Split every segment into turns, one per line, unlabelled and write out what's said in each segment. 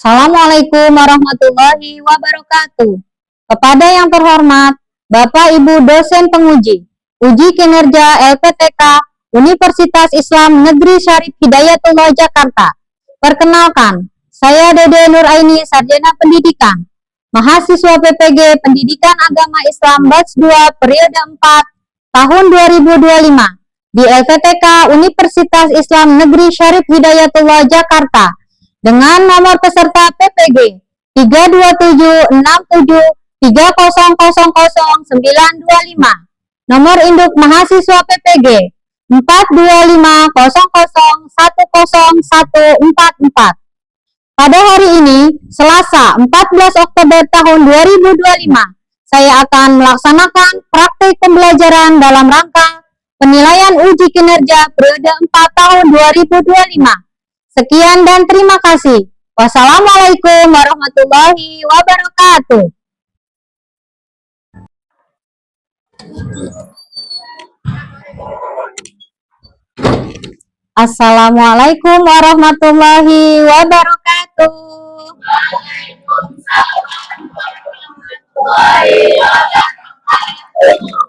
Assalamualaikum warahmatullahi wabarakatuh. Kepada yang terhormat Bapak Ibu dosen penguji uji kinerja LPTK Universitas Islam Negeri Syarif Hidayatullah Jakarta. Perkenalkan, saya Dede Nuraini, Sarjana Pendidikan, mahasiswa PPG Pendidikan Agama Islam Batch 2 periode 4 tahun 2025 di LPTK Universitas Islam Negeri Syarif Hidayatullah Jakarta dengan nomor peserta PPG 3276730000925, nomor induk mahasiswa PPG 42500100144. Pada hari ini, Selasa 14 Oktober tahun 2025, saya akan melaksanakan praktik pembelajaran dalam rangka penilaian uji kinerja periode 4 tahun 2025. Sekian dan terima kasih. Wassalamualaikum warahmatullahi wabarakatuh. Assalamualaikum warahmatullahi wabarakatuh.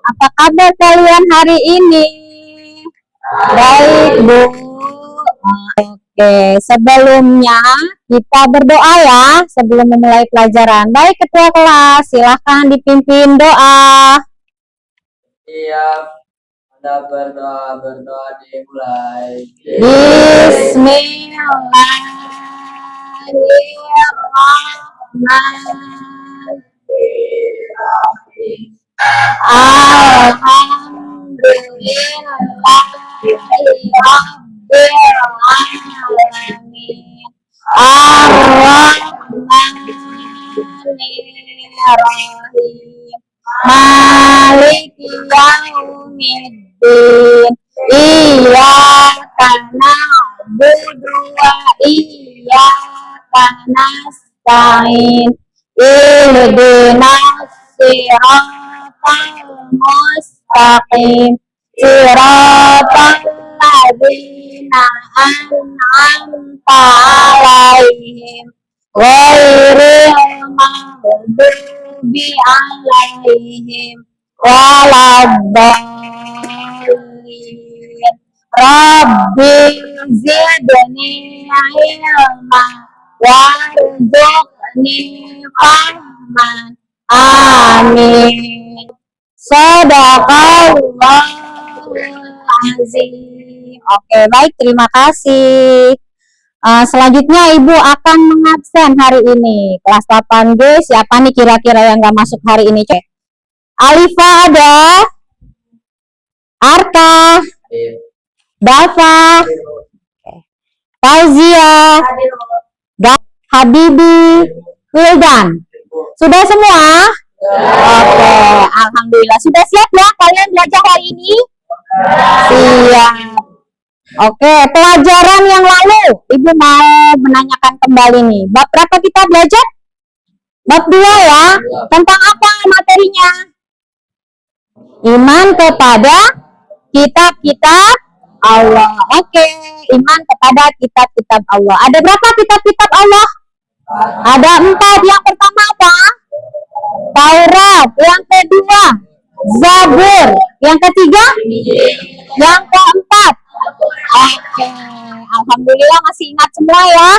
Apa kabar kalian hari ini? Baik, Bu. Oke, sebelumnya kita berdoa ya sebelum memulai pelajaran. Baik, ketua kelas, silahkan dipimpin doa.
Iya, Anda berdoa dimulai.
Bismillahirrahmanirrahim. Alhamdulillahirrahmanirrahim. Ar-Rahmanirrahim. Maliki yaumiddin. Iyyaka na'budu wa iyyaka nasta'in. Ihdinas siratal mustaqim. Siratal ladzina an'amta 'alaihim ghairil maghdubi 'alaihim waladdallin. Rabbi zidni ilma warzuqni fahman. Amin. Shadaqallahul azim. Oke, baik, terima kasih. Selanjutnya Ibu akan mengabsen hari ini. Kelas 8G, siapa nih kira-kira yang nggak masuk hari ini, Cek? Alifa ada? Arka? Dafa? Fauzia? Habibi? Wildan? Sudah semua? Oke, alhamdulillah. Sudah siap ya kalian belajar hari ini? Siap. Oke, pelajaran yang lalu Ibu mau menanyakan kembali nih. Bab berapa kita belajar? Bab 2 ya. Tentang apa materinya? Iman kepada kitab-kitab Allah. Oke, iman kepada kitab-kitab Allah. Ada berapa kitab-kitab Allah? Ada 4. Yang pertama apa? Taurat. Yang kedua Zabur. Yang ketiga? Yang keempat? Oke, alhamdulillah masih ingat semua ya.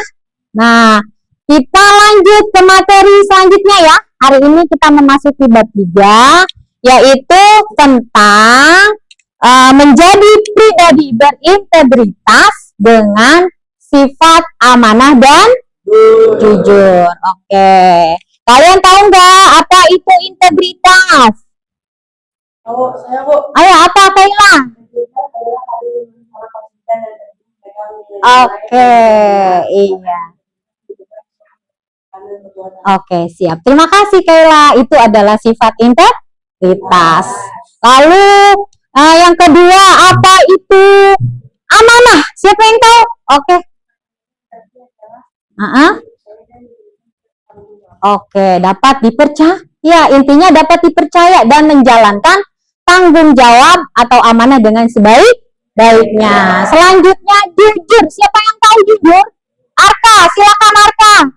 Nah, kita lanjut ke materi selanjutnya ya. Hari ini kita memasuki bab 3, yaitu tentang menjadi pribadi berintegritas dengan sifat amanah dan jujur. Oke, kalian tahu nggak apa itu integritas?
Oh, saya Bu.
Ayo, apa Kaila? Oke, iya. Oke, siap. Terima kasih Kaila. Itu adalah sifat integritas. Lalu yang kedua, apa itu amanah? Siapa yang tahu? Oke. Oke, dapat dipercaya. Ya, intinya dapat dipercaya dan menjalankan tanggung jawab atau amanah dengan sebaik-baiknya. Selanjutnya jujur. Siapa yang tahu jujur? Arka, silakan Arka.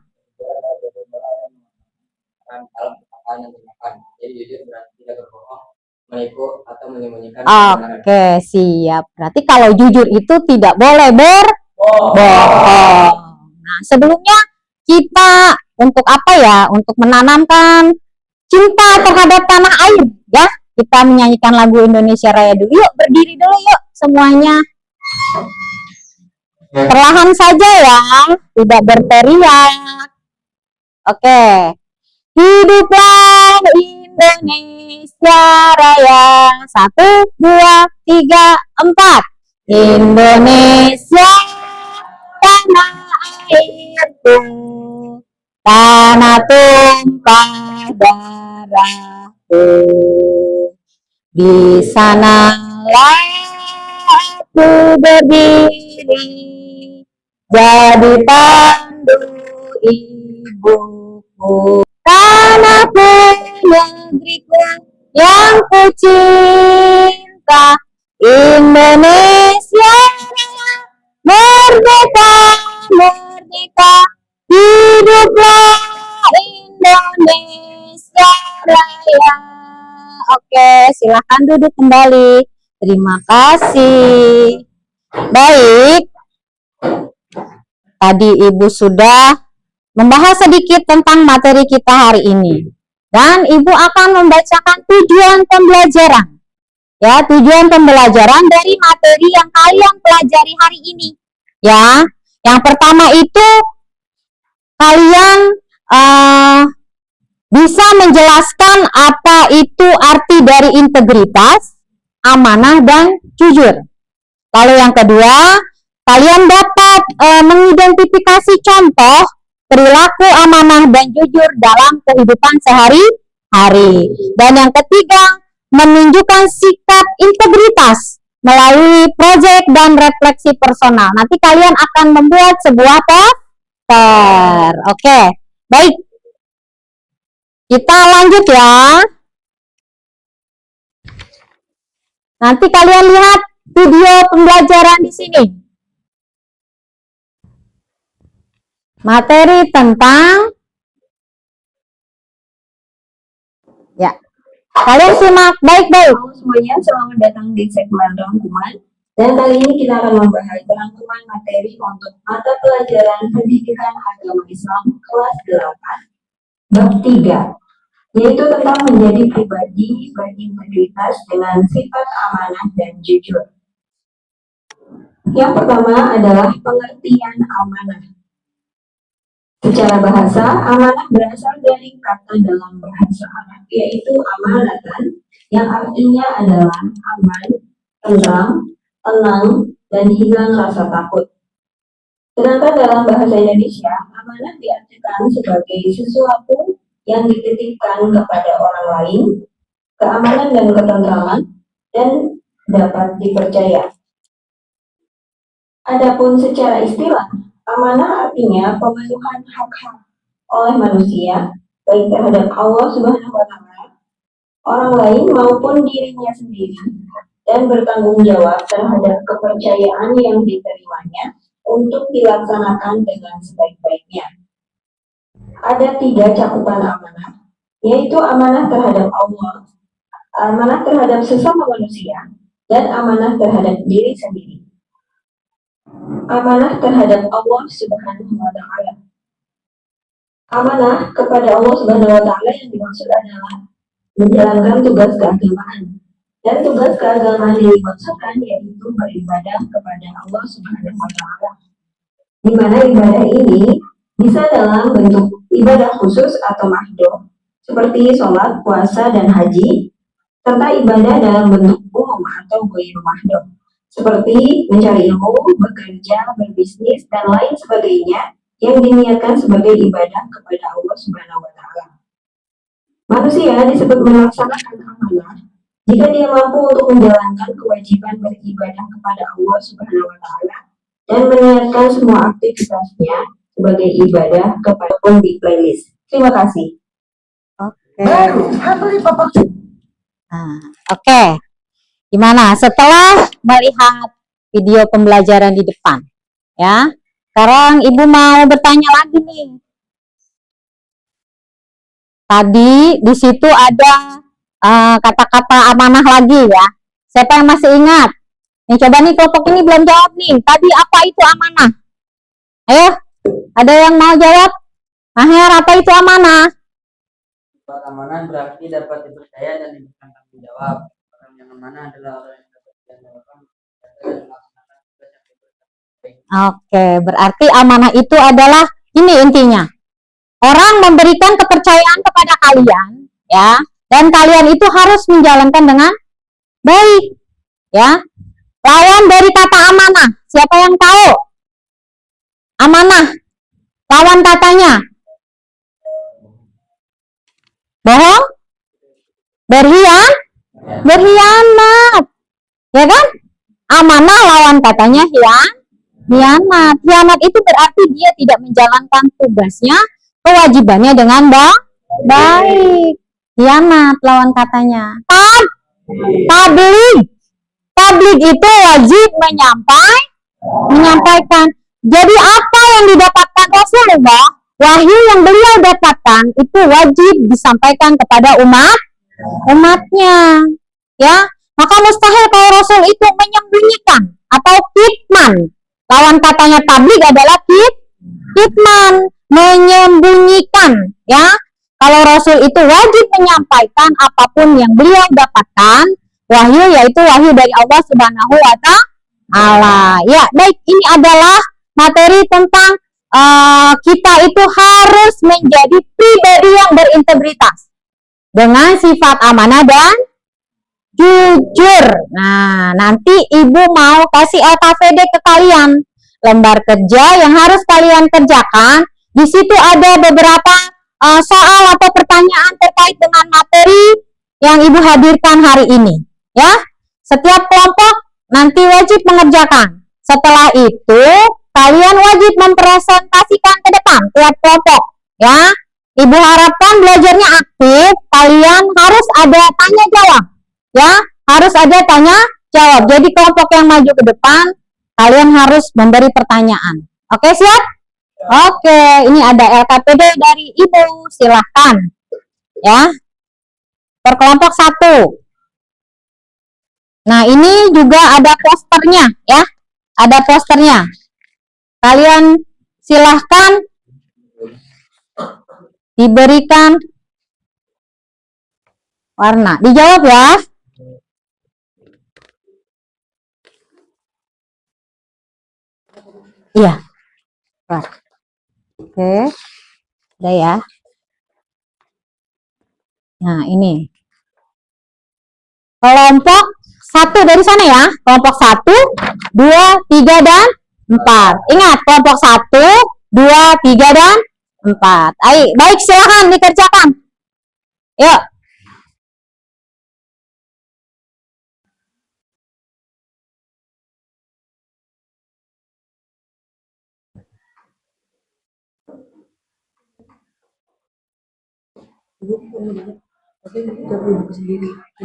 jujur berarti tidak berbohong, menipu atau menyembunyikan kebenaran.
Oke, siap. Berarti kalau jujur itu tidak boleh berbohong. Nah, sebelumnya kita untuk apa ya? Untuk menanamkan cinta terhadap tanah air, ya. Kita menyanyikan lagu Indonesia Raya dulu. Yuk, berdiri dulu yuk semuanya. Perlahan saja ya, tidak berteriak. Oke. Hiduplah Indonesia Raya. 1, 2, 3, 4. Indonesia tanah airku, tanah tumpah darahku. Di sanalah aku berdiri, jadi pandu ibuku. Tanahku, negeriku yang ku cinta, Indonesia merdeka, merdeka, hiduplah Indonesia Raya. Oke, silakan duduk kembali. Terima kasih. Baik, tadi Ibu sudah membahas sedikit tentang materi kita hari ini. Dan Ibu akan membacakan tujuan pembelajaran. Ya, tujuan pembelajaran dari materi yang kalian pelajari hari ini. Ya, yang pertama itu kalian bisa menjelaskan apa itu arti dari integritas, amanah, dan jujur. Lalu yang kedua, kalian dapat mengidentifikasi contoh perilaku amanah dan jujur dalam kehidupan sehari-hari. Dan yang ketiga, menunjukkan sikap integritas melalui proyek dan refleksi personal. Nanti kalian akan membuat sebuah poster. Oke, baik. Kita lanjut ya. Nanti kalian lihat video pembelajaran di sini. Materi tentang ya. Kalian simak baik-baik.
Halo semuanya, selamat datang di segmen rangkuman. Dan kali ini kita akan membahas rangkuman materi untuk mata pelajaran Pendidikan Agama Islam kelas 8, bab 3, yaitu tentang menjadi pribadi berintegritas dengan sifat amanah dan jujur. Yang pertama adalah pengertian amanah. Secara bahasa, amanah berasal dari kata dalam bahasa Arab, yaitu amanatan, yang artinya adalah aman, tentram, tenang, dan hilang rasa takut. Sedangkan dalam bahasa Indonesia, amanah diartikan sebagai sesuatu yang dititipkan kepada orang lain, keamanan dan ketentraman, dan dapat dipercaya. Adapun secara istilah, amanah artinya pemenuhan hak-hak oleh manusia, baik terhadap Allah Subhanahu wa Ta'ala, orang lain maupun dirinya sendiri, dan bertanggung jawab terhadap kepercayaan yang diterimanya untuk dilaksanakan dengan sebaik-baiknya. Ada 3 cakupan amanah, yaitu amanah terhadap Allah, amanah terhadap sesama manusia, dan amanah terhadap diri sendiri. Amanah terhadap Allah Subhanahu wa Ta'ala. Amanah kepada Allah Subhanahu wa Ta'ala yang dimaksud adalah menjalankan tugas keagamaan. Dan tugas keagamaan yang dimaksudkan yaitu beribadah kepada Allah Subhanahu wa Ta'ala. Di mana ibadah ini bisa dalam bentuk ibadah khusus atau mahdoh, seperti sholat, puasa, dan haji, serta ibadah dalam bentuk umum atau ghairu mahdoh, seperti mencari ilmu, bekerja, berbisnis, dan lain sebagainya yang diniatkan sebagai ibadah kepada Allah Subhanahu wa Ta'ala. Manusia disebut melaksanakan amanah jika dia mampu untuk menjalankan kewajiban beribadah kepada Allah Subhanahu wa Ta'ala dan meniatkan semua aktivitasnya sebagai ibadah kepada pun di playlist. Terima kasih.
Oke. Gimana setelah melihat video pembelajaran di depan? Ya. Sekarang Ibu mau bertanya lagi nih. Tadi di situ ada kata-kata amanah lagi ya. Siapa yang masih ingat? Nih coba nih kelompok ini belum jawab nih. Tadi apa itu amanah? Ayo, ada yang mau jawab? Maher, apa itu amanah?
Sifat amanah berarti dapat dipercaya dan diberikan tanggung jawab. Orang yang amanah adalah orang yang dapat diandalkan dan melaksanakan tugas yang diberikan.
Oke, berarti amanah itu adalah ini intinya. Orang memberikan kepercayaan kepada kalian, ya, dan kalian itu harus menjalankan dengan baik, ya. Lawan dari kata amanah, siapa yang tahu? Amanah, lawan katanya bohong, berkhianat, ya kan? Amanah lawan katanya hianat. Hianat itu berarti dia tidak menjalankan tugasnya, kewajibannya dengan baik. Hianat lawan katanya. Tabligh itu wajib menyampaikan. Jadi apa yang didapatkan Rasulullah, wahyu yang beliau dapatkan itu wajib disampaikan kepada umatnya, ya. Maka mustahil kalau Rasul itu menyembunyikan atau kitman. Lawan katanya tabligh adalah kitman, menyembunyikan, ya. Kalau Rasul itu wajib menyampaikan apapun yang beliau dapatkan wahyu, yaitu wahyu dari Allah Subhanahu wa Ta'ala. Ya, baik, ini adalah materi tentang kita itu harus menjadi pribadi yang berintegritas dengan sifat amanah dan jujur. Nah, nanti Ibu mau kasih LKPD ke kalian, lembar kerja yang harus kalian kerjakan. Di situ ada beberapa soal atau pertanyaan terkait dengan materi yang Ibu hadirkan hari ini, ya. Setiap kelompok nanti wajib mengerjakan. Setelah itu kalian wajib mempresentasikan ke depan tiap kelompok, ya. Ibu harapkan belajarnya aktif. Kalian harus ada tanya jawab, ya, harus ada tanya jawab. Jadi kelompok yang maju ke depan, kalian harus memberi pertanyaan. Oke, siap? Oke, ini ada LKPD dari Ibu, silahkan, ya. Per kelompok 1. Nah, ini juga ada posternya, ya. Ada posternya. Kalian silahkan diberikan warna. Dijawab ya. Iya. Oke. Udah ya. Nah, ini. Kelompok 1 dari sana ya. Kelompok 1, 2, 3, dan 4. Ingat, kelompok 1, 2, 3, dan 4. Baik, silahkan dikerjakan. Yuk.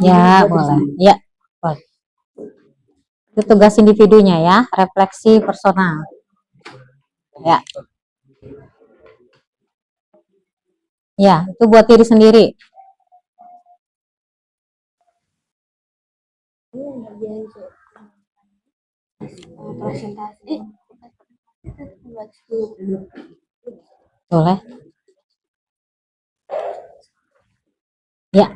Ya, boleh. Ya, boleh. Itu tugas individunya ya, refleksi personal. Ya. Ya, itu buat diri sendiri. Boleh. Ya.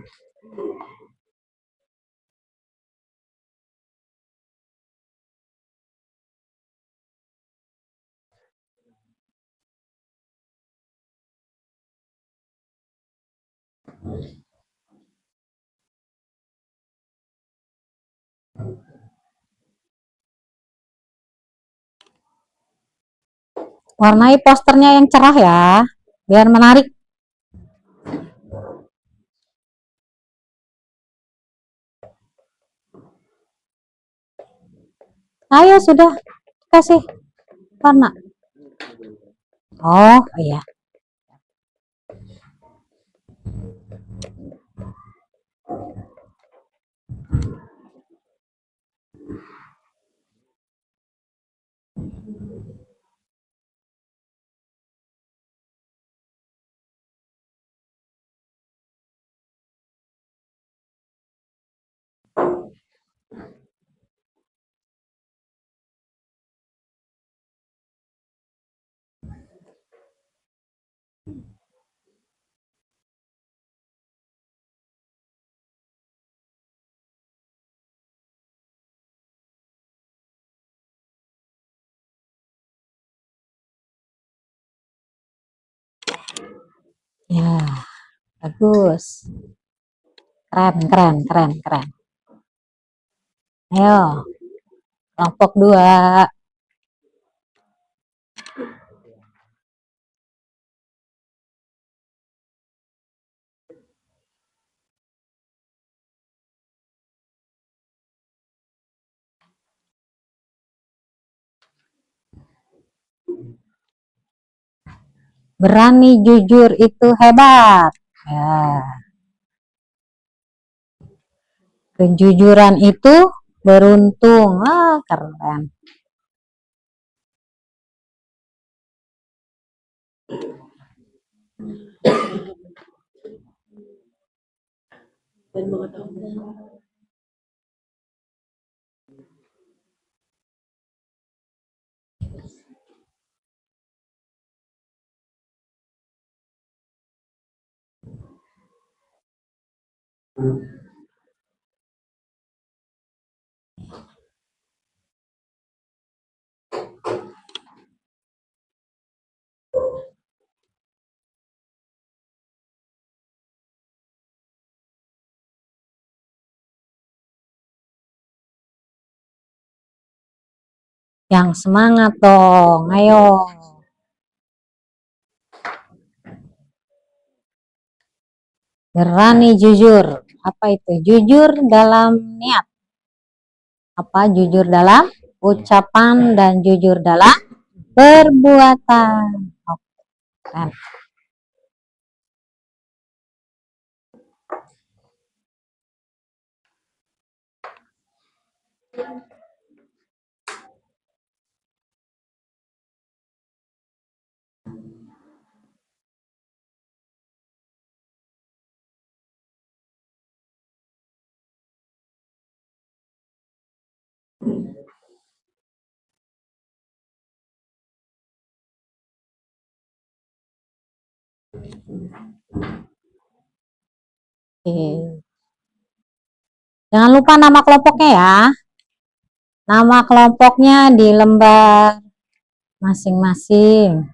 Warnai posternya yang cerah ya, biar menarik. Ayo, sudah kasih warna. Oh, iya. Ya, bagus. Keren, keren, keren, keren. Ayo, kelompok 2. Berani jujur itu hebat. Ya, kejujuran itu beruntung. Ah, keren. Yang semangat dong. Ayo. Berani jujur. Apa itu? Jujur dalam niat. Apa? Jujur dalam ucapan dan jujur dalam perbuatan. Oke, keren. Oke. Jangan lupa nama kelompoknya ya. Nama kelompoknya di lembar masing-masing.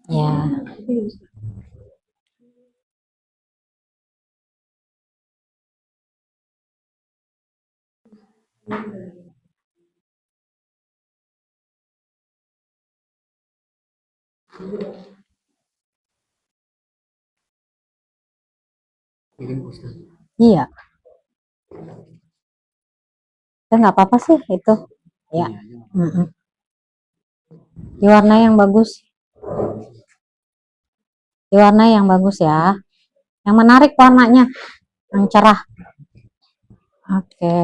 Ya. Iya. Ya nggak apa-apa sih itu. Ya. Mm-mm. Di warna yang bagus. Di warna yang bagus ya. Yang menarik warnanya. Yang cerah. Oke.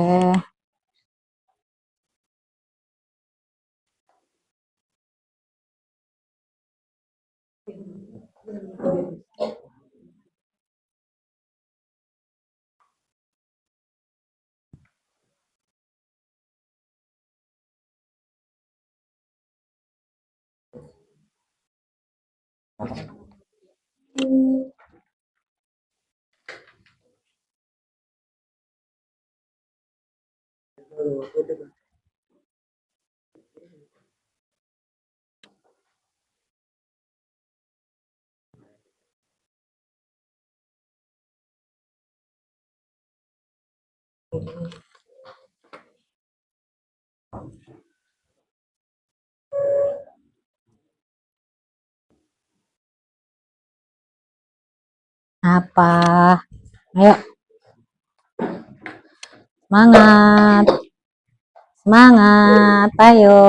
Apa? Ayo. Semangat. Semangat. Ayo.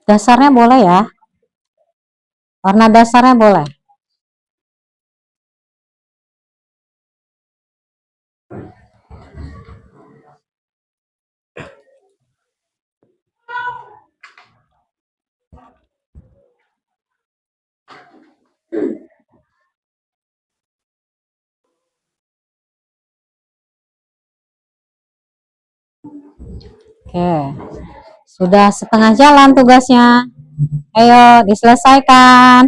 Dasarnya boleh ya. Warna dasarnya boleh. Oke. Sudah setengah jalan tugasnya. Ayo diselesaikan.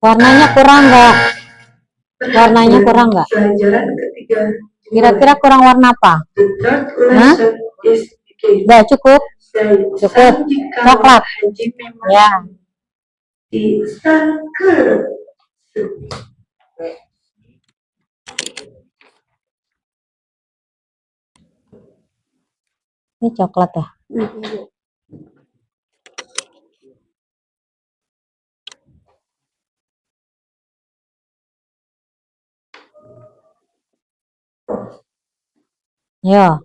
Warnanya kurang nggak? Warnanya kurang nggak?
Pelajaran ketiga.
Kira-kira kurang warna apa? Hah? Udah cukup? Cukup. Coklat. Ya. Ini coklat ya? Yo.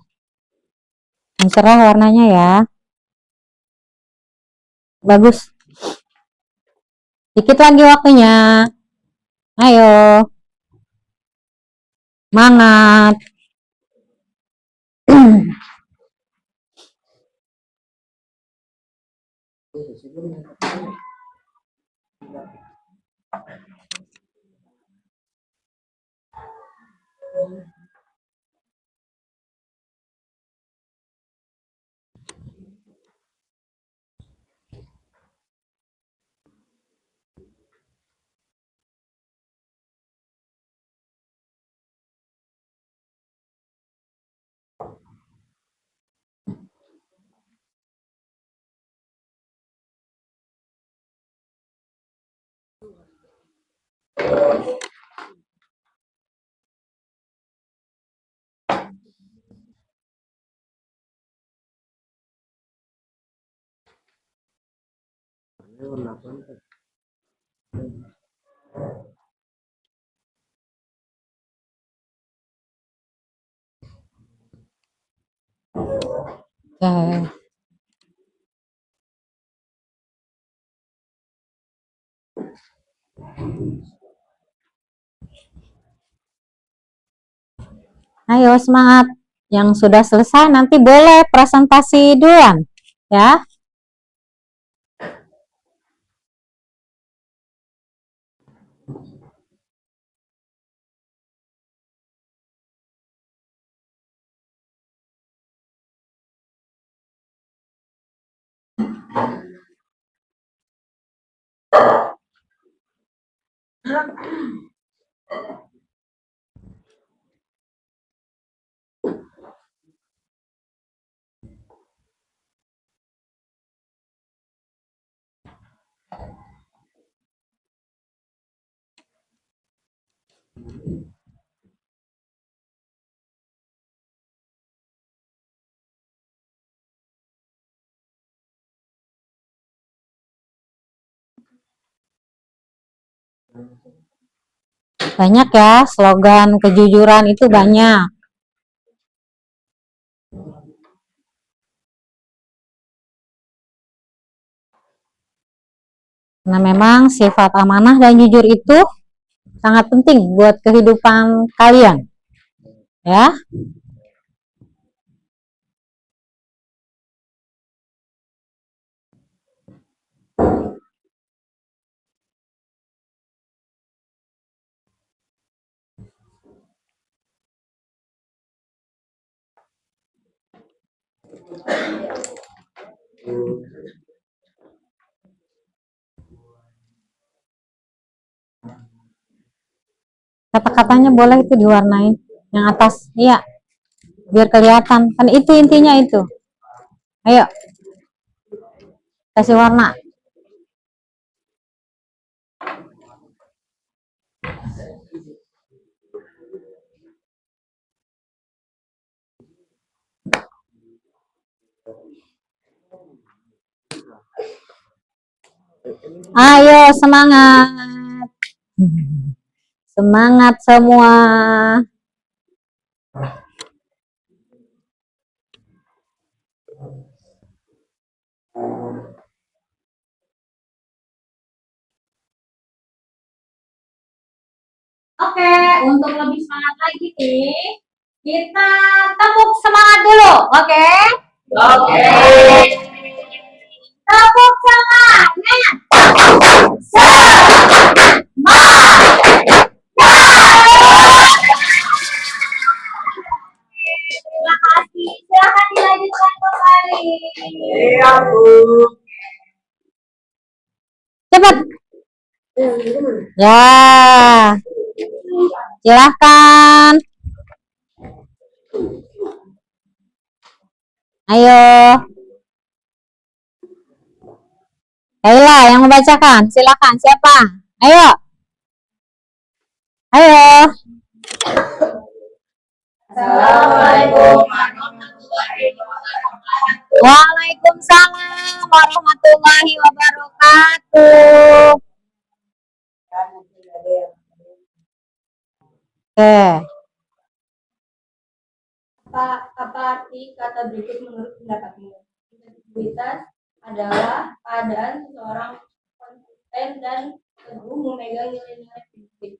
Yang cerah warnanya ya. Bagus. Dikit lagi waktunya. Ayo. Semangat. Oke. Ayo semangat. Yang sudah selesai nanti boleh presentasi duluan ya. Banyak ya slogan kejujuran itu banyak. Nah memang sifat amanah dan jujur itu sangat penting buat kehidupan kalian ya. Kata-katanya boleh itu diwarnai yang atas, iya, biar kelihatan kan itu intinya itu. Ayo kasih warna. Ayo semangat. Semangat semua. Oke, untuk lebih semangat lagi nih, kita tepuk semangat dulu, oke? Oke. Tepuk semangat. Terima kasih. Silakan dilanjutkan kembali. Iya, Bu. Cepat. Ya. Silahkan. Ayo. Kaila yang membacakan. Silahkan. Siapa? Ayo. Ayo.
Assalamualaikum warahmatullahi wabarakatuh.
Waalaikumsalam warahmatullahi wabarakatuh. Oke.
Apa arti kata berikut menurut pendapatmu? Integritas adalah keadaan seseorang konsisten dan teguh memegang nilai-nilai prinsip.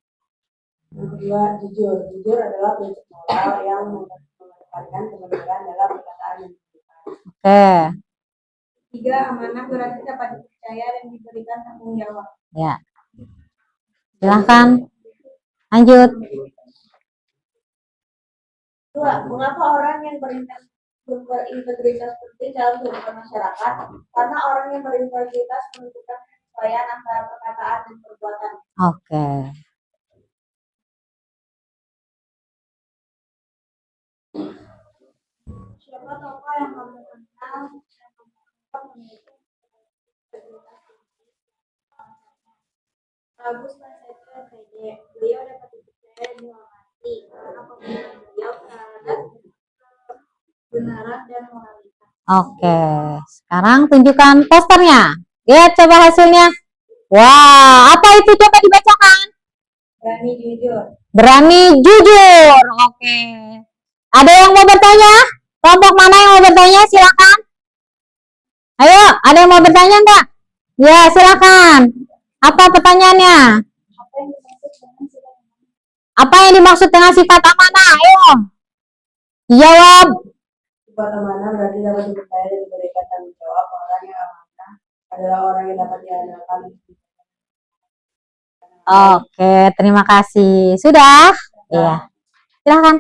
Yang kedua, jujur adalah prinsip moral yang mengedepankan kebenaran dalam perkataan dan tindakan.
Oke.
Tiga, amanah berarti dapat dipercaya dan diberikan tanggung jawab.
Ya. Silahkan. Lanjut.
Dua, mengapa orang yang berintegritas penting dalam kehidupan masyarakat? Karena orang yang berintegritas menunjukkan kesesuaian antara perkataan dan perbuatan.
Oke.
Siapa tokoh yang kamu kenal dan memiliki integritas tinggi? Agus Prasetyo SPD. Beliau dapat dipercaya dan dihormati karena pemikiran beliau terhadap kebenaran dan moralitas.
Oke. Sekarang tunjukkan posternya. Lihat coba hasilnya. Wah, apa itu? Coba dibacakan.
Berani jujur.
Berani jujur. Oke. Ada yang mau bertanya? Kelompok mana yang mau bertanya? Silakan. Ayo, ada yang mau bertanya enggak? Ya, silakan. Apa pertanyaannya? Apa yang dimaksud dengan sifat amanah? Ayo. Jawab.
Sifat amanah berarti dapat dipercaya dan diberikan tanggung jawab. Orang yang amanah adalah orang yang dapat diandalkan.
Oke, terima kasih. Sudah? Iya. Silakan.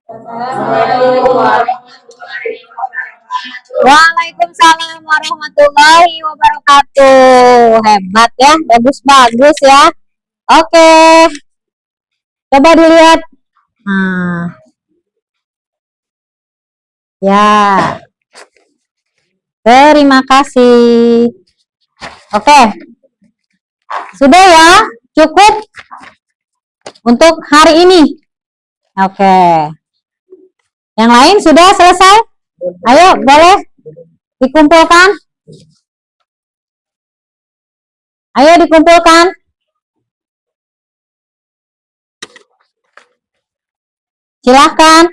Assalamualaikum warahmatullahi wabarakatuh.
Waalaikumsalam warahmatullahi wabarakatuh. Hebat ya, bagus-bagus ya. Oke. Coba dilihat. Nah. Ya. Terima kasih. Oke. Sudah ya? Cukup untuk hari ini. Oke. Yang lain sudah selesai? Ayo, boleh dikumpulkan. Ayo dikumpulkan. Silahkan.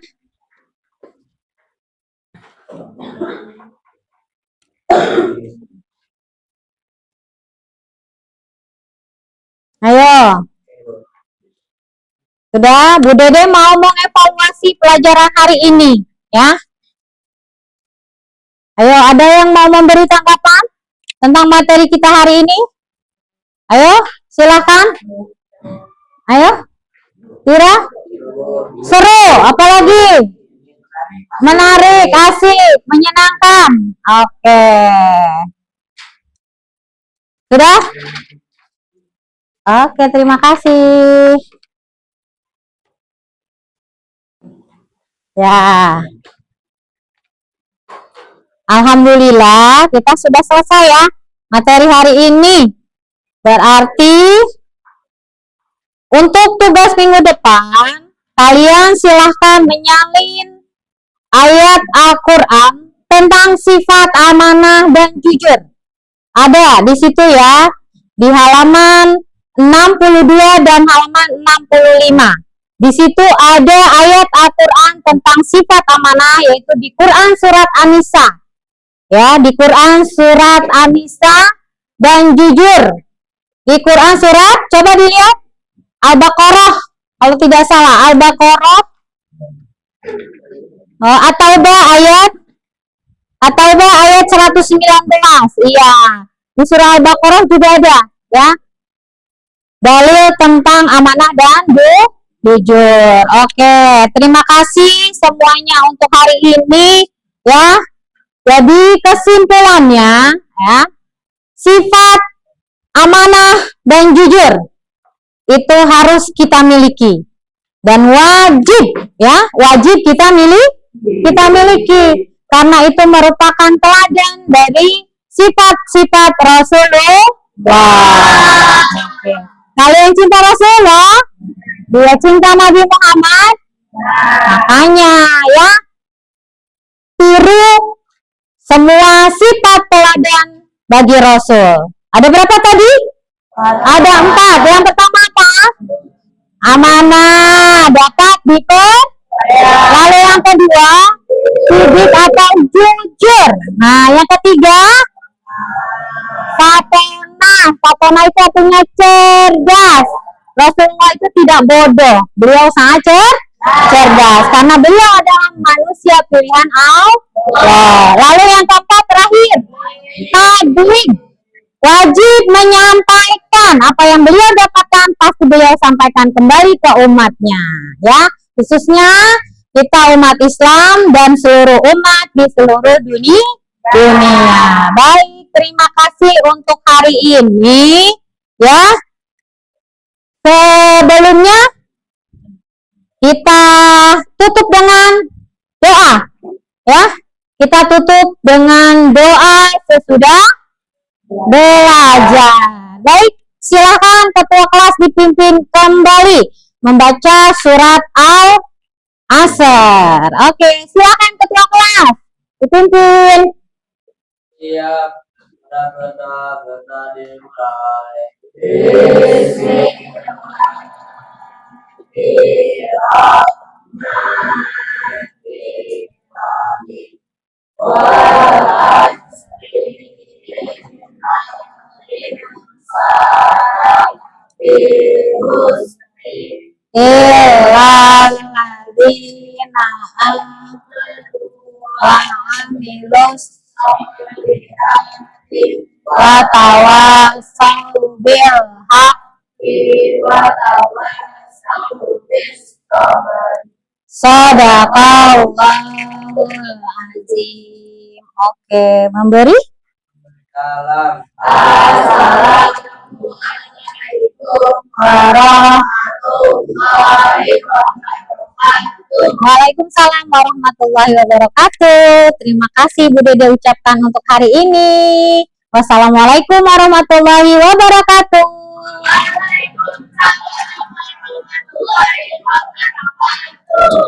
Ayo. Sudah, Bu Dede mau mengevaluasi pelajaran hari ini, ya. Ayo, ada yang mau memberi tanggapan tentang materi kita hari ini? Ayo, silakan. Ayo. Kira? Seru, apalagi? Menarik, asik, menyenangkan. Oke. Sudah? Oke, terima kasih. Ya. Alhamdulillah, kita sudah selesai ya materi hari ini. Berarti untuk tugas minggu depan, kalian silahkan menyalin ayat Al-Quran tentang sifat amanah dan jujur. Ada di situ ya, di halaman 62 dan halaman 65. Di situ ada ayat Al-Quran tentang sifat amanah, yaitu di Quran surat An-Nisa. Ya, di Quran surat An-Nisa dan jujur. Di Quran surat, coba dilihat, Al-Baqarah, kalau tidak salah, Al-Baqarah, At-Taubah ayat 119. Iya, di surah Al-Baqarah juga ada, ya. Dalil tentang amanah dan jujur. Oke, terima kasih semuanya untuk hari ini, ya. Jadi kesimpulannya, ya, sifat amanah dan jujur itu harus kita miliki dan wajib, ya, wajib kita miliki karena itu merupakan teladan dari sifat-sifat Rasulullah. Oke. Kalian cinta Rasulullah, dia cinta Nabi Muhammad, makanya ya tiru semua sifat teladan bagi Rasul. Ada berapa tadi? Ada 4. Yang pertama apa? Amanah, dapat dipercaya. Lalu yang kedua, sujud atau jujur. Nah, yang ketiga, Fatona itu artinya cerdas. Rasulullah itu tidak bodoh, beliau sangat cerdas karena beliau adalah manusia pilihan Allah. Lalu yang keempat terakhir, tabligh, wajib menyampaikan apa yang beliau dapatkan, pasti beliau sampaikan kembali ke umatnya, ya, khususnya kita umat Islam dan seluruh umat di seluruh dunia. Baik, terima kasih untuk hari ini, ya. Sebelumnya kita tutup dengan doa, ya. Kita tutup dengan doa sesudah belajar. Baik, silakan ketua kelas dipimpin kembali membaca surat Al-Asr. Oke, silakan ketua kelas dipimpin.
Siap, berita dimulai.
Illalladzina amanu wa amilus wa tawassaw bil haqqi wa tawassaw bis sabr. Shadaqallahul azim. Oke, memberi
Salam.
Assalamualaikum warahmatullahi wabarakatuh. Waalaikumsalam warahmatullahi wabarakatuh. Terima kasih Bu Dede ucapkan untuk hari ini. Wassalamualaikum warahmatullahi wabarakatuh. Waalaikumsalam warahmatullahi wabarakatuh.